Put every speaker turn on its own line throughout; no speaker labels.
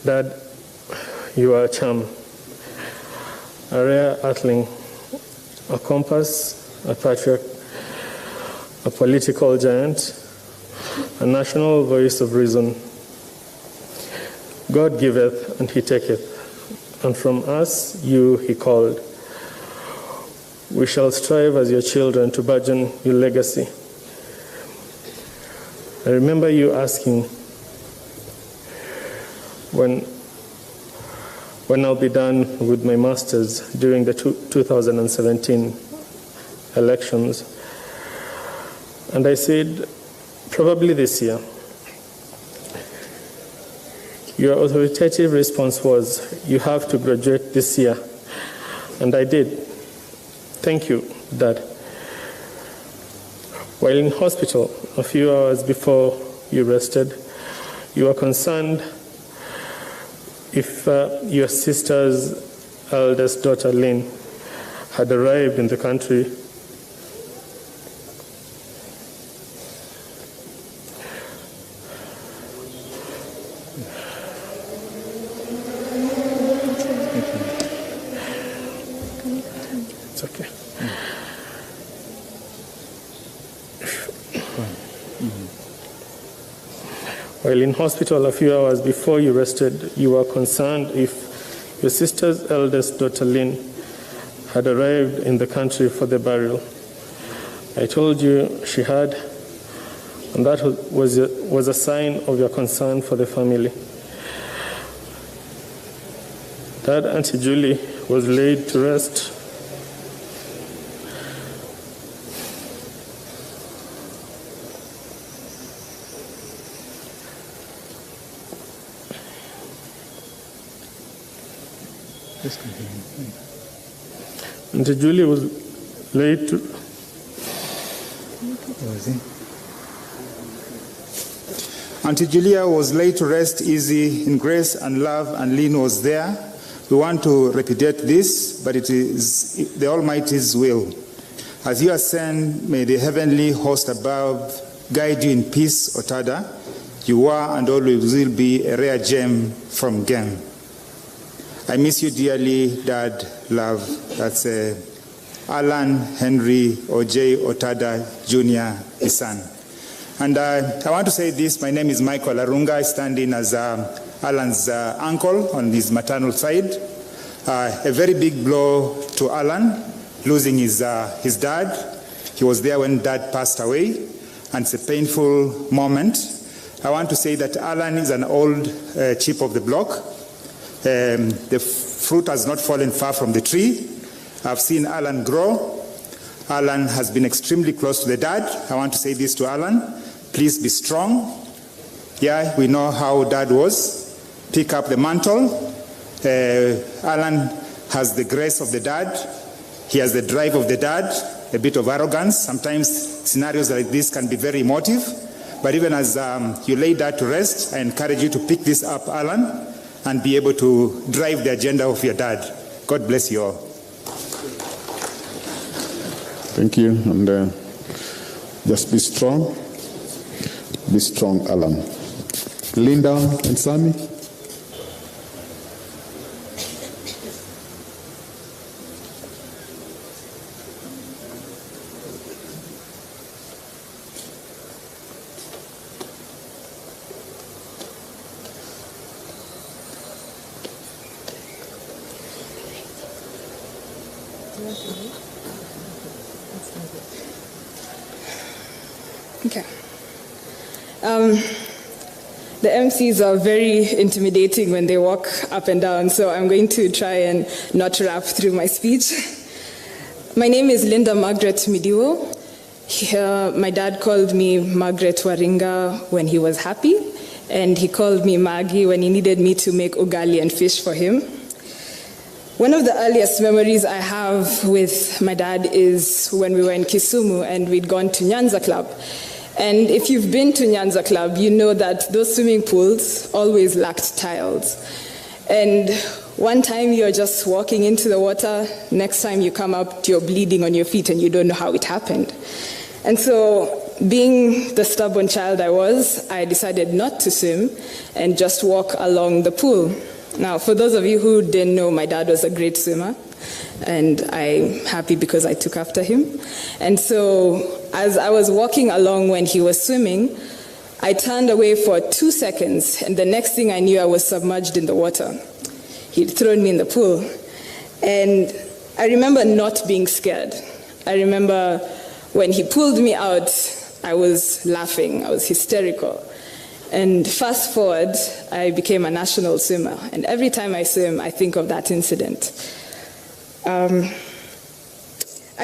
Dad, you are a charm, a rare earthling, a compass, a patriarch, a political giant, a national voice of reason. God giveth and he taketh, and from us you he called. We shall strive as your children to burgeon your legacy. I remember you asking when I'll be done with my master's during the 2017 elections. And I said, probably this year. Your authoritative response was, you have to graduate this year. And I did. Thank you, Dad. While in hospital, a few hours before you rested, you were concerned if your sister's eldest daughter, Lynn, had arrived in the country. It's okay. While in hospital a few hours before you rested, you were concerned if your sister's eldest daughter, Lynn, had arrived in the country for the burial. I told you she had, and that was a sign of your concern for the family. That Auntie Julie was laid to rest. Auntie Julie was laid to...
Auntie Julia was laid to rest easy in grace and love, and Lynn was there. We want to repudiate this, but it is the Almighty's will. As you ascend, may the heavenly host above guide you in peace, Otada. You are and always will be a rare gem from Gem. I miss you dearly, Dad, love. That's Alan Henry O.J. Otada Jr., his son. And I want to say this. My name is Michael Arunga. I stand in as Alan's uncle on his maternal side. A very big blow to Alan, losing his dad. He was there when Dad passed away, and it's a painful moment. I want to say that Alan is an old chip of the block. The fruit has not fallen far from the tree. I've seen Alan grow. Alan has been extremely close to the dad. I want to say this to Alan. Please be strong. Yeah, we know how Dad was. Pick up the mantle. Alan has the grace of the dad. He has the drive of the dad, a bit of arrogance. Sometimes scenarios like this can be very emotive. But even as you lay Dad to rest, I encourage you to pick this up, Alan, and be able to drive the agenda of your dad. God bless you all.
Thank you, and just be strong. Be strong, Alan. Linda and Sammy.
Okay. The MCs are very intimidating when they walk up and down, so I'm going to try and not rap through my speech. My name is Linda Margaret Midiwo. My dad called me Margaret Waringa when he was happy, and he called me Maggie when he needed me to make ugali and fish for him. One of the earliest memories I have with my dad is when we were in Kisumu and we'd gone to Nyanza Club. And if you've been to Nyanza Club, you know that those swimming pools always lacked tiles. And one time you're just walking into the water, next time you come up, you're bleeding on your feet and you don't know how it happened. And so being the stubborn child I was, I decided not to swim and just walk along the pool. Now, for those of you who didn't know, my dad was a great swimmer, and I'm happy because I took after him. And so, as I was walking along when he was swimming, I turned away for 2 seconds, and the next thing I knew, I was submerged in the water. He'd thrown me in the pool. And I remember not being scared. I remember when he pulled me out, I was laughing, I was hysterical. And fast forward, I became a national swimmer. And every time I swim, I think of that incident. I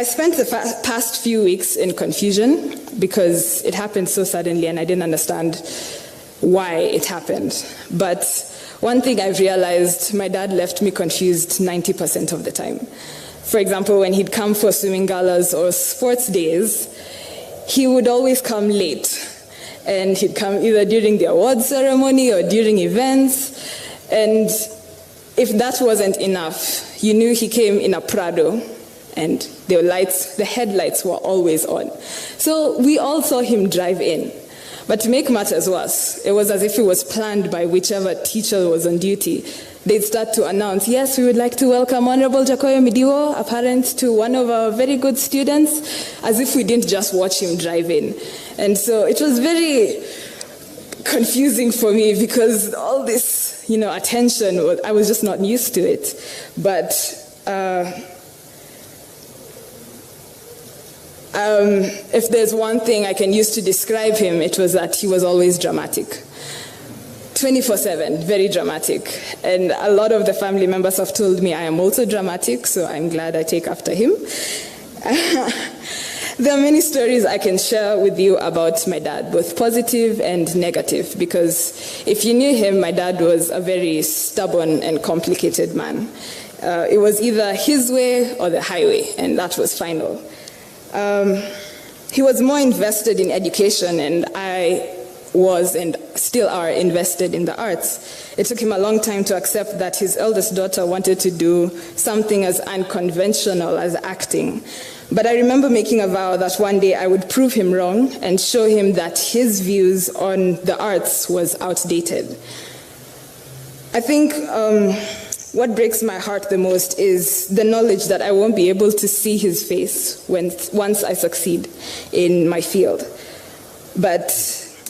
spent the past few weeks in confusion because it happened so suddenly and I didn't understand why it happened. But one thing I've realized, my dad left me confused 90% of the time. For example, when he'd come for swimming galas or sports days, he would always come late. And he'd come either during the awards ceremony or during events. And if that wasn't enough, you knew he came in a Prado and the headlights were always on. So we all saw him drive in. But to make matters worse, it was as if it was planned by whichever teacher was on duty. They'd start to announce, yes, we would like to welcome Honorable Jakoyo Midiwo, a parent to one of our very good students, as if we didn't just watch him drive in. And so it was very confusing for me because all this, attention, I was just not used to it. But if there's one thing I can use to describe him, it was that he was always dramatic. 24/7, very dramatic. And a lot of the family members have told me I am also dramatic, so I'm glad I take after him. There are many stories I can share with you about my dad, both positive and negative, because if you knew him, my dad was a very stubborn and complicated man. It was either his way or the highway, and that was final. He was more invested in education, and I was and still are invested in the arts. It took him a long time to accept that his eldest daughter wanted to do something as unconventional as acting. But I remember making a vow that one day I would prove him wrong and show him that his views on the arts was outdated. I think what breaks my heart the most is the knowledge that I won't be able to see his face once I succeed in my field. But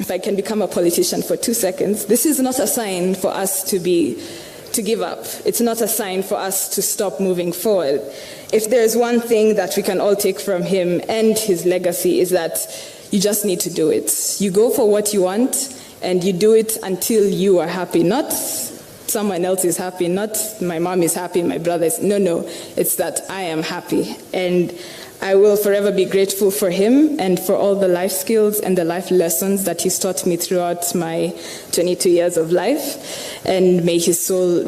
if I can become a politician for 2 seconds, this is not a sign for us to give up. It's not a sign for us to stop moving forward. If there's one thing that we can all take from him and his legacy is that you just need to do it. You go for what you want and you do it until you are happy, not someone else is happy, not my mom is happy, my brother is, no, it's that I am happy. And I will forever be grateful for him and for all the life skills and the life lessons that he's taught me throughout my 22 years of life. And may his soul